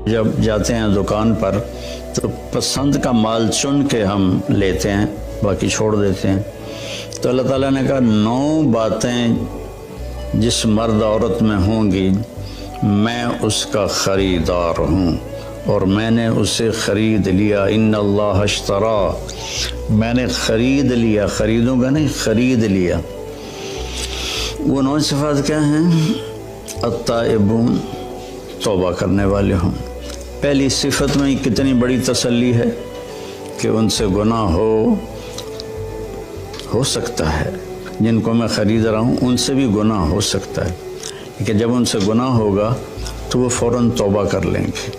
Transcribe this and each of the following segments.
جب جاتے ہیں دکان پر تو پسند کا مال چن کے ہم لیتے ہیں، باقی چھوڑ دیتے ہیں۔ تو اللہ تعالیٰ نے کہا 9 باتیں جس مرد عورت میں ہوں گی میں اس کا خریدار ہوں اور میں نے اسے خرید لیا۔ ان اللہ اشترا، میں نے خرید لیا، خریدوں گا نہیں، خرید لیا۔ وہ 9 صفات کیا ہیں؟ التائبون، توبہ کرنے والے ہوں۔ پہلی صفت میں کتنی بڑی تسلی ہے کہ ان سے گناہ ہو سکتا ہے، جن کو میں خرید رہا ہوں ان سے بھی گناہ ہو سکتا ہے، کہ جب ان سے گناہ ہوگا تو وہ فوراً توبہ کر لیں گے۔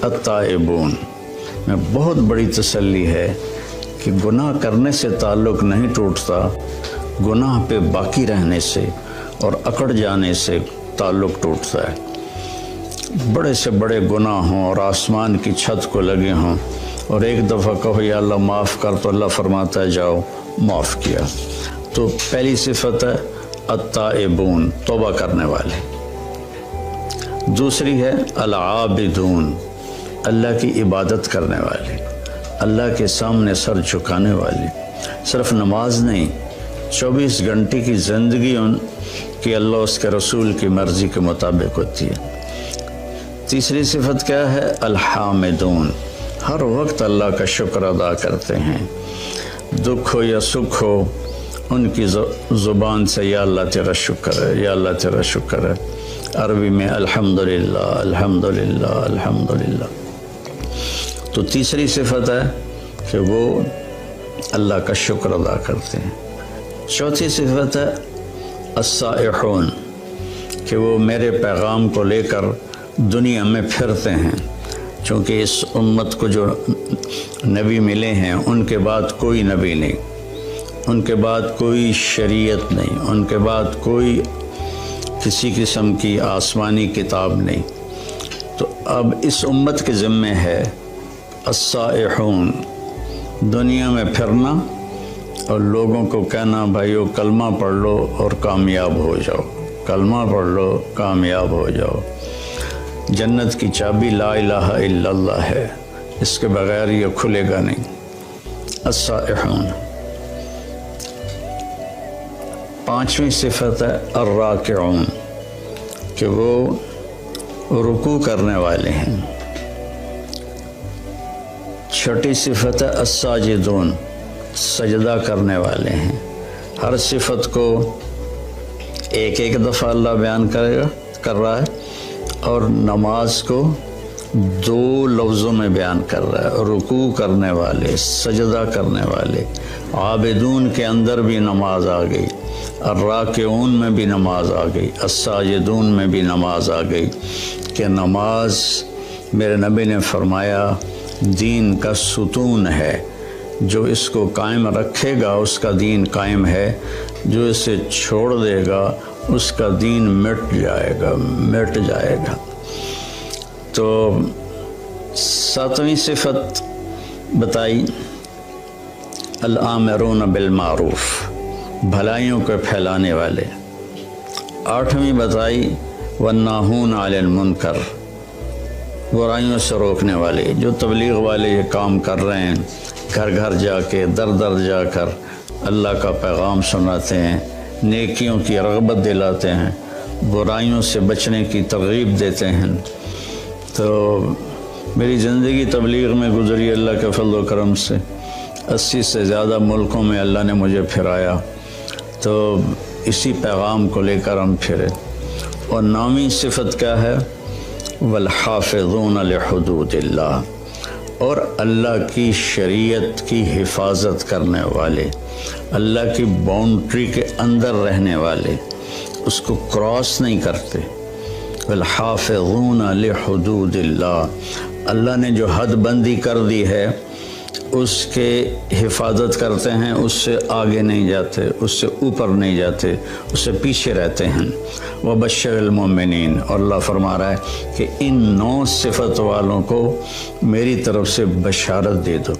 التائبون میں بہت بڑی تسلی ہے کہ گناہ کرنے سے تعلق نہیں ٹوٹتا، گناہ پہ باقی رہنے سے اور اکڑ جانے سے تعلق ٹوٹتا ہے۔ بڑے سے بڑے گناہ ہوں اور آسمان کی چھت کو لگے ہوں اور ایک دفعہ کہو یا اللہ معاف کر تو اللہ فرماتا ہے جاؤ معاف کیا۔ تو پہلی صفت ہے التائبون، توبہ کرنے والے۔ دوسری ہے العابدون، اللہ کی عبادت کرنے والے، اللہ کے سامنے سر جھکانے والے۔ صرف نماز نہیں، 24 گھنٹے کی زندگی ان کی اللہ اس کے رسول کی مرضی کے مطابق ہوتی ہے۔ تیسری صفت کیا ہے؟ الحامدون، ہر وقت اللہ کا شکر ادا کرتے ہیں، دکھ ہو یا سکھ ہو ان کی زبان سے یا اللہ تیرا شکر ہے، یا اللہ تیرا شکر ہے۔ عربی میں الحمدللہ الحمدللہ الحمدللہ۔ تو تیسری صفت ہے کہ وہ اللہ کا شکر ادا کرتے ہیں۔ چوتھی صفت ہے السائحون، کہ وہ میرے پیغام کو لے کر دنیا میں پھرتے ہیں، چونکہ اس امت کو جو نبی ملے ہیں ان کے بعد کوئی نبی نہیں، ان کے بعد کوئی شریعت نہیں، ان کے بعد کوئی کسی قسم کی آسمانی کتاب نہیں۔ تو اب اس امت کے ذمے ہے السائحون، دنیا میں پھرنا اور لوگوں کو کہنا بھائیو کلمہ پڑھ لو اور کامیاب ہو جاؤ، کلمہ پڑھ لو کامیاب ہو جاؤ۔ جنت کی چابی لا الہ الا اللہ ہے، اس کے بغیر یہ کھلے گا نہیں۔ السائحون۔ پانچویں صفت ہے الراکعون، کہ وہ رکوع کرنے والے ہیں۔ چھٹی صفت ہے الساجدون، سجدہ کرنے والے ہیں۔ ہر صفت کو ایک دفعہ اللہ بیان کر رہا ہے اور نماز کو 2 لفظوں میں بیان کر رہا ہے۔ رکوع کرنے والے، سجدہ کرنے والے۔ عابدون کے اندر بھی نماز آ گئی، الراکعون میں بھی نماز آ گئی، الساجدون میں بھی نماز آ گئی، کہ نماز میرے نبی نے فرمایا دین کا ستون ہے، جو اس کو قائم رکھے گا اس کا دین قائم ہے، جو اسے چھوڑ دے گا اس کا دین مٹ جائے گا۔ تو 7ویں صفت بتائی الآمرون بالمعروف، بھلائیوں کو پھیلانے والے۔ 8ویں بتائی والناہون عن المنکر، برائیوں سے روکنے والے۔ جو تبلیغ والے یہ کام کر رہے ہیں، گھر گھر جا کے در جا کر اللہ کا پیغام سناتے ہیں، نیکیوں کی رغبت دلاتے ہیں، برائیوں سے بچنے کی ترغیب دیتے ہیں۔ تو میری زندگی تبلیغ میں گزری اللہ کے فضل و کرم سے، 80 سے زیادہ ملکوں میں اللہ نے مجھے پھرایا، تو اسی پیغام کو لے کر ہم پھرے۔ اور 9ویں صفت کیا ہے؟ والحافظون لحدود اللہ، اور اللہ کی شریعت کی حفاظت کرنے والے، اللہ کی باؤنڈری کے اندر رہنے والے، اس کو کراس نہیں کرتے۔ والحافظون لحدود اللہ، اللہ نے جو حد بندی کر دی ہے اس کے حفاظت کرتے ہیں، اس سے آگے نہیں جاتے، اس سے اوپر نہیں جاتے، اس سے پیچھے رہتے ہیں۔ وبشر المؤمنین، اور اللہ فرما رہا ہے کہ ان 9 صفت والوں کو میری طرف سے بشارت دے دو۔